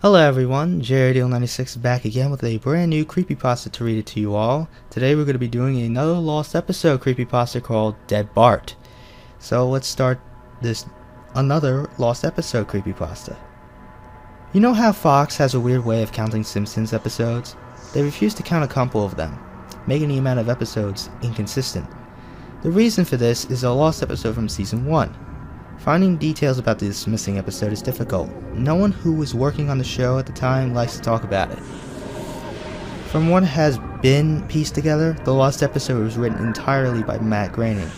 Hello everyone, JRDL96 is back again with a brand new creepypasta to read it to you all. Today we're going to be doing another lost episode creepypasta called Dead Bart. So let's start this another lost episode creepypasta. You know how Fox has a weird way of counting Simpsons episodes? They refuse to count a couple of them, making the amount of episodes inconsistent. The reason for this is a lost episode from season 1. Finding details about this missing episode is difficult. No one who was working on the show at the time likes to talk about it. From what has been pieced together, the lost episode was written entirely by Matt Groening.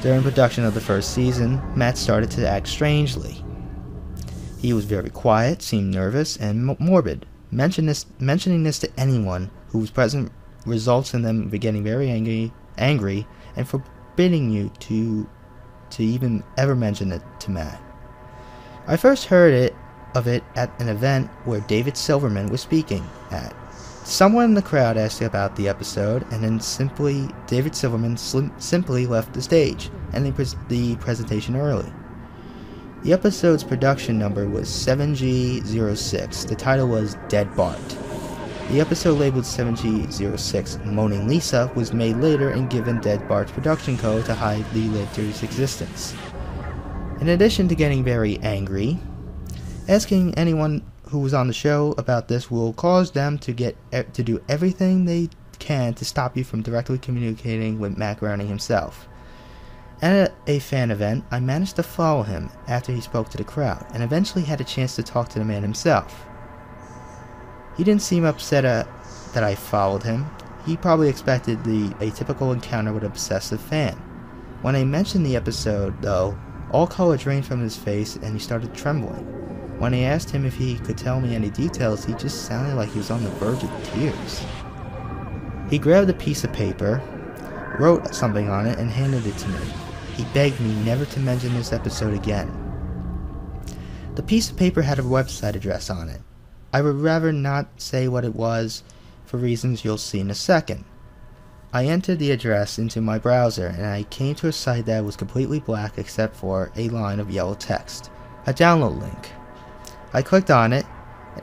During production of the first season, Matt started to act strangely. He was very quiet, seemed nervous, and morbid. Mentioning this to anyone who was present results in them getting very angry and forbidding you to even ever mention it to Matt. I first heard of it at an event where David Silverman was speaking at. Someone in the crowd asked about the episode, and then David Silverman simply left the stage, ending the presentation early. The episode's production number was 7G06. The title was Dead Bart. The episode labeled 7G06 Moaning Lisa was made later and given Dead Bart's production code to hide the letter's existence. In addition to getting very angry, asking anyone who was on the show about this will cause them to do everything they can to stop you from directly communicating with Matt Groening himself. At a fan event, I managed to follow him after he spoke to the crowd, and eventually had a chance to talk to the man himself. He didn't seem upset that I followed him. He probably expected a typical encounter with an obsessive fan. When I mentioned the episode, though, all color drained from his face and he started trembling. When I asked him if he could tell me any details, he just sounded like he was on the verge of tears. He grabbed a piece of paper, wrote something on it, and handed it to me. He begged me never to mention this episode again. The piece of paper had a website address on it. I would rather not say what it was, for reasons you'll see in a second. I entered the address into my browser, and I came to a site that was completely black except for a line of yellow text, a download link. I clicked on it,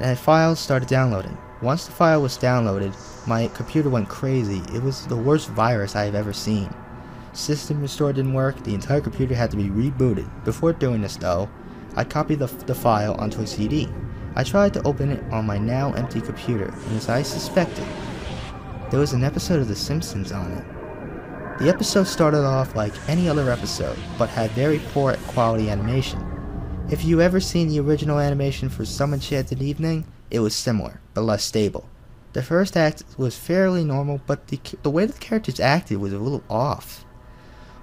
and a file started downloading. Once the file was downloaded, my computer went crazy. It was the worst virus I have ever seen. System restore didn't work, the entire computer had to be rebooted. Before doing this though, I copied the file onto a CD. I tried to open it on my now empty computer, and as I suspected, there was an episode of The Simpsons on it. The episode started off like any other episode, but had very poor quality animation. If you ever seen the original animation for Some Enchanted Evening, it was similar, but less stable. The first act was fairly normal, but the way the characters acted was a little off.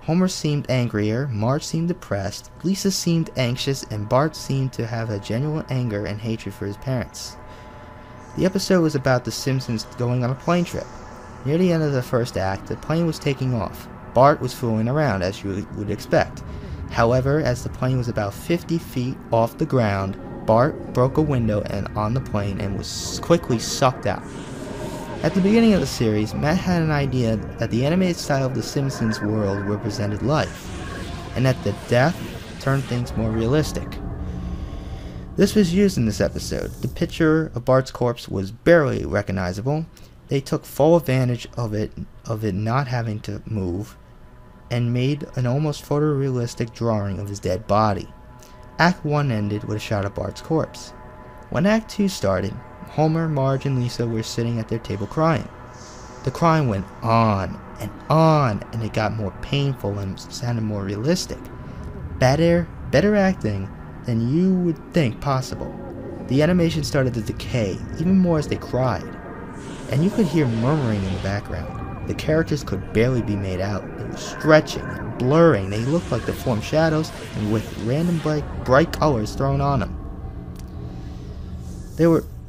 Homer seemed angrier, Marge seemed depressed, Lisa seemed anxious, and Bart seemed to have a genuine anger and hatred for his parents. The episode was about the Simpsons going on a plane trip. Near the end of the first act, the plane was taking off. Bart was fooling around, as you would expect. However, as the plane was about 50 feet off the ground, Bart broke a window on the plane and was quickly sucked out. At the beginning of the series, Matt had an idea that the animated style of the Simpsons world represented life, and that the death turned things more realistic. This was used in this episode. The picture of Bart's corpse was barely recognizable. They took full advantage of it not having to move, and made an almost photorealistic drawing of his dead body. Act 1 ended with a shot of Bart's corpse. When Act 2 started, Homer, Marge, and Lisa were sitting at their table crying. The crying went on, and it got more painful and sounded more realistic. Better acting than you would think possible. The animation started to decay, even more as they cried, and you could hear murmuring in the background. The characters could barely be made out. They were stretching and blurring. They looked like they formed shadows and with random bright colors thrown on them.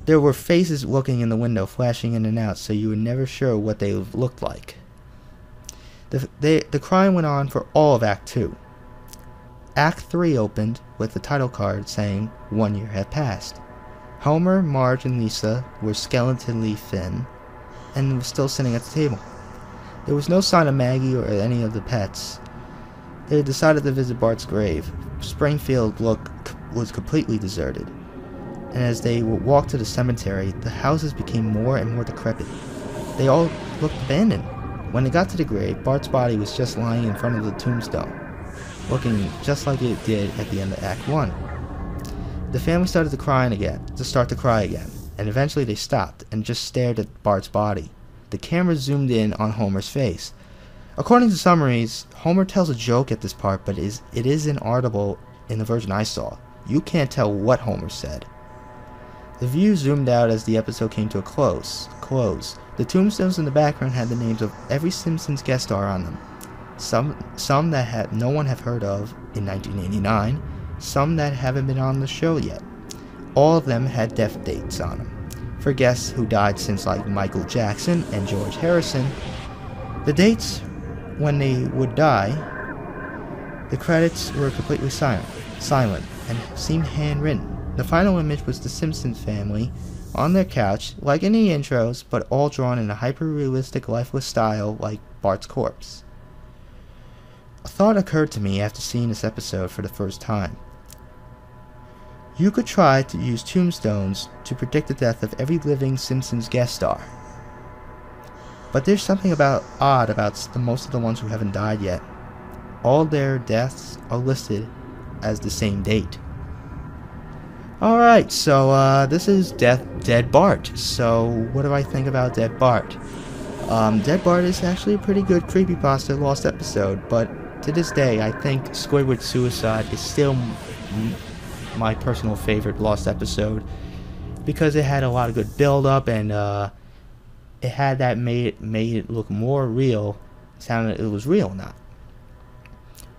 There were faces looking in the window, flashing in and out, so you were never sure what they looked like. The crying went on for all of Act 2. Act 3 opened with the title card saying, 1 year had passed. Homer, Marge, and Lisa were skeletally thin, and were still sitting at the table. There was no sign of Maggie or any of the pets. They had decided to visit Bart's grave. Springfield was completely deserted. and as they walked to the cemetery, the houses became more and more decrepit. They all looked abandoned. When they got to the grave, Bart's body was just lying in front of the tombstone, looking just like it did at the end of Act 1. The family started to cry again, and eventually they stopped and just stared at Bart's body. The camera zoomed in on Homer's face. According to summaries, Homer tells a joke at this part, but it is inaudible in the version I saw. You can't tell what Homer said. The view zoomed out as the episode came to a close. The tombstones in the background had the names of every Simpsons guest star on them. Some that no one have heard of in 1989, some that haven't been on the show yet. All of them had death dates on them. For guests who died since, like Michael Jackson and George Harrison, the dates when they would die, the credits were completely silent and seemed handwritten. The final image was the Simpsons family on their couch, like in the intros, but all drawn in a hyper-realistic, lifeless style like Bart's corpse. A thought occurred to me after seeing this episode for the first time. You could try to use tombstones to predict the death of every living Simpsons guest star. But there's something odd about most of the ones who haven't died yet. All their deaths are listed as the same date. Alright, so this is Dead Bart. So what do I think about Dead Bart? Dead Bart is actually a pretty good Creepypasta lost episode, but to this day I think Squidward's suicide is still my personal favorite lost episode, because it had a lot of good build up, and it had that made it look more real. It was real, not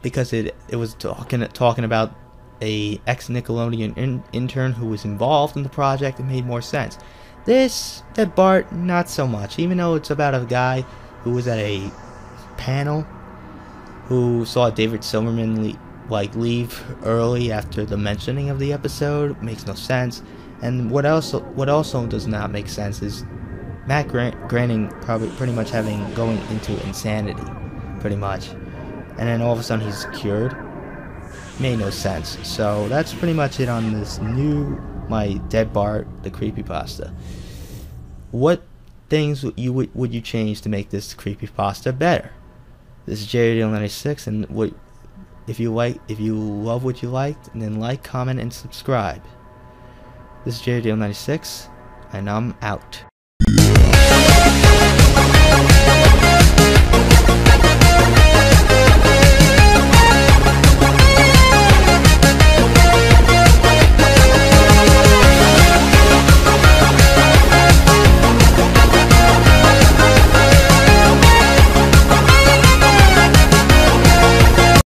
because it was talking about a ex-Nickelodeon intern who was involved in the project. It made more sense. This Dead Bart, not so much, even though it's about a guy who was at a panel who saw David Silverman leave early after the mentioning of the episode. Makes no sense. And what also does not make sense is Matt Groening pretty much going into insanity, pretty much, and then all of a sudden he's cured. Made no sense. So that's pretty much it on this my Dead Bart, the Creepypasta. What things would you change to make this Creepypasta better? This is JRDL96, and if you love what you liked, then like, comment, and subscribe. This is JRDL96, and I'm out.